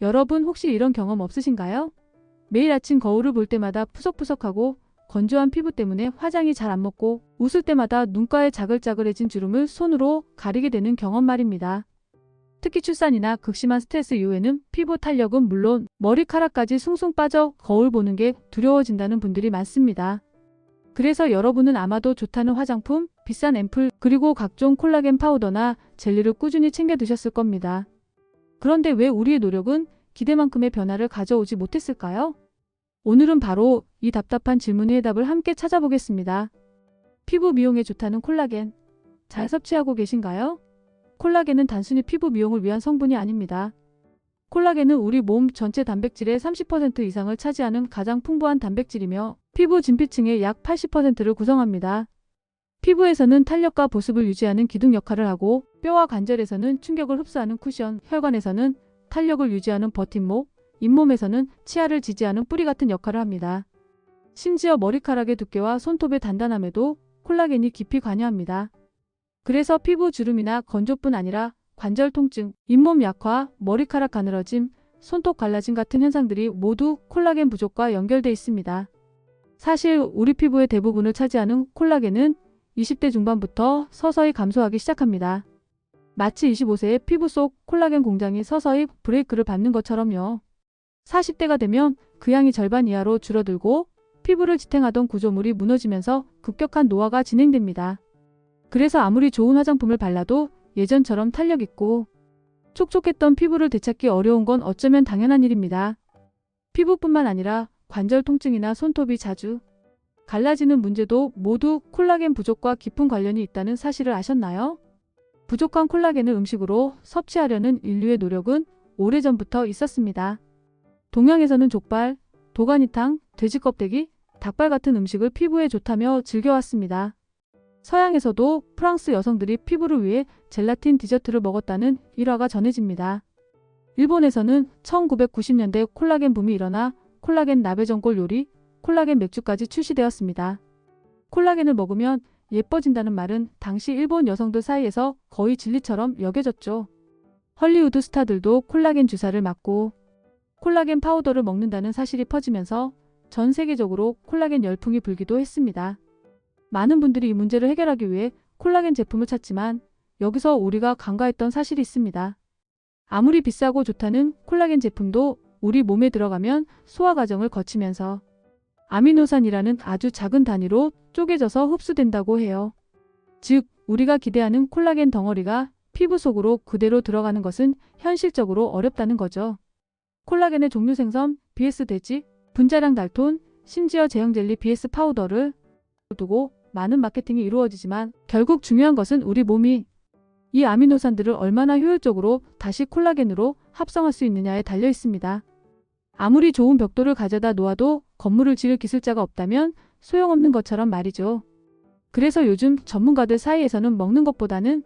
여러분 혹시 이런 경험 없으신가요? 매일 아침 거울을 볼 때마다 푸석푸석하고 건조한 피부 때문에 화장이 잘 안 먹고 웃을 때마다 눈가에 자글자글해진 주름을 손으로 가리게 되는 경험 말입니다. 특히 출산이나 극심한 스트레스 이후에는 피부 탄력은 물론 머리카락까지 숭숭 빠져 거울 보는 게 두려워진다는 분들이 많습니다. 그래서 여러분은 아마도 좋다는 화장품, 비싼 앰플, 그리고 각종 콜라겐 파우더나 젤리를 꾸준히 챙겨 드셨을 겁니다. 그런데 왜 우리의 노력은 기대만큼의 변화를 가져오지 못했을까요? 오늘은 바로 이 답답한 질문의 해답을 함께 찾아보겠습니다. 피부 미용에 좋다는 콜라겐. 잘 섭취하고 계신가요? 콜라겐은 단순히 피부 미용을 위한 성분이 아닙니다. 콜라겐은 우리 몸 전체 단백질의 30% 이상을 차지하는 가장 풍부한 단백질이며 피부 진피층의 약 80%를 구성합니다. 피부에서는 탄력과 보습을 유지하는 기둥 역할을 하고 뼈와 관절에서는 충격을 흡수하는 쿠션, 혈관에서는 탄력을 유지하는 버팀목, 잇몸에서는 치아를 지지하는 뿌리 같은 역할을 합니다. 심지어 머리카락의 두께와 손톱의 단단함에도 콜라겐이 깊이 관여합니다. 그래서 피부 주름이나 건조뿐 아니라 관절 통증, 잇몸 약화, 머리카락 가늘어짐, 손톱 갈라짐 같은 현상들이 모두 콜라겐 부족과 연결돼 있습니다. 사실 우리 피부의 대부분을 차지하는 콜라겐은 20대 중반부터 서서히 감소하기 시작합니다. 마치 25세의 피부 속 콜라겐 공장이 서서히 브레이크를 밟는 것처럼요. 40대가 되면 그 양이 절반 이하로 줄어들고 피부를 지탱하던 구조물이 무너지면서 급격한 노화가 진행됩니다. 그래서 아무리 좋은 화장품을 발라도 예전처럼 탄력 있고 촉촉했던 피부를 되찾기 어려운 건 어쩌면 당연한 일입니다. 피부뿐만 아니라 관절 통증이나 손톱이 자주 갈라지는 문제도 모두 콜라겐 부족과 깊은 관련이 있다는 사실을 아셨나요? 부족한 콜라겐을 음식으로 섭취하려는 인류의 노력은 오래전부터 있었습니다. 동양에서는 족발, 도가니탕, 돼지 껍데기, 닭발 같은 음식을 피부에 좋다며 즐겨왔습니다. 서양에서도 프랑스 여성들이 피부를 위해 젤라틴 디저트를 먹었다는 일화가 전해집니다. 일본에서는 1990년대 콜라겐 붐이 일어나 콜라겐 나베전골 요리, 콜라겐 맥주까지 출시되었습니다. 콜라겐을 먹으면 예뻐진다는 말은 당시 일본 여성들 사이에서 거의 진리처럼 여겨졌죠. 헐리우드 스타들도 콜라겐 주사를 맞고 콜라겐 파우더를 먹는다는 사실이 퍼지면서 전 세계적으로 콜라겐 열풍이 불기도 했습니다. 많은 분들이 이 문제를 해결하기 위해 콜라겐 제품을 찾지만 여기서 우리가 간과했던 사실이 있습니다. 아무리 비싸고 좋다는 콜라겐 제품도 우리 몸에 들어가면 소화 과정을 거치면서 아미노산이라는 아주 작은 단위로 쪼개져서 흡수된다고 해요. 즉, 우리가 기대하는 콜라겐 덩어리가 피부 속으로 그대로 들어가는 것은 현실적으로 어렵다는 거죠. 콜라겐의 종류 생선, BS 돼지, 분자량 달톤, 심지어 제형 젤리 BS 파우더를 두고 많은 마케팅이 이루어지지만 결국 중요한 것은 우리 몸이 이 아미노산들을 얼마나 효율적으로 다시 콜라겐으로 합성할 수 있느냐에 달려 있습니다. 아무리 좋은 벽돌을 가져다 놓아도 건물을 지을 기술자가 없다면 소용없는 것처럼 말이죠. 그래서 요즘 전문가들 사이에서는 먹는 것보다는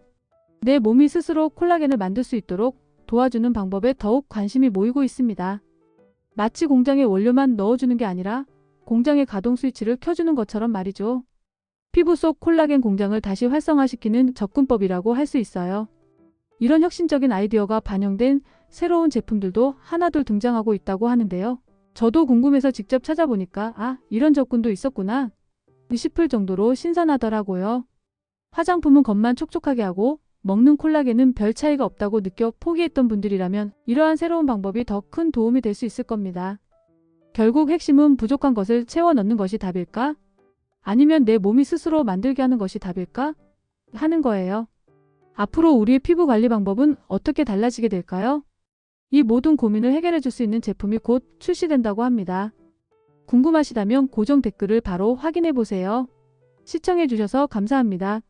내 몸이 스스로 콜라겐을 만들 수 있도록 도와주는 방법에 더욱 관심이 모이고 있습니다. 마치 공장에 원료만 넣어주는 게 아니라 공장의 가동 스위치를 켜주는 것처럼 말이죠. 피부 속 콜라겐 공장을 다시 활성화시키는 접근법이라고 할 수 있어요. 이런 혁신적인 아이디어가 반영된 새로운 제품들도 하나둘 등장하고 있다고 하는데요. 저도 궁금해서 직접 찾아보니까 이런 접근도 있었구나 싶을 정도로 신선하더라고요. 화장품은 겉만 촉촉하게 하고 먹는 콜라겐은 별 차이가 없다고 느껴 포기했던 분들이라면 이러한 새로운 방법이 더 큰 도움이 될 수 있을 겁니다. 결국 핵심은 부족한 것을 채워 넣는 것이 답일까? 아니면 내 몸이 스스로 만들게 하는 것이 답일까? 하는 거예요. 앞으로 우리의 피부 관리 방법은 어떻게 달라지게 될까요? 이 모든 고민을 해결해 줄 수 있는 제품이 곧 출시된다고 합니다. 궁금하시다면 고정 댓글을 바로 확인해 보세요. 시청해 주셔서 감사합니다.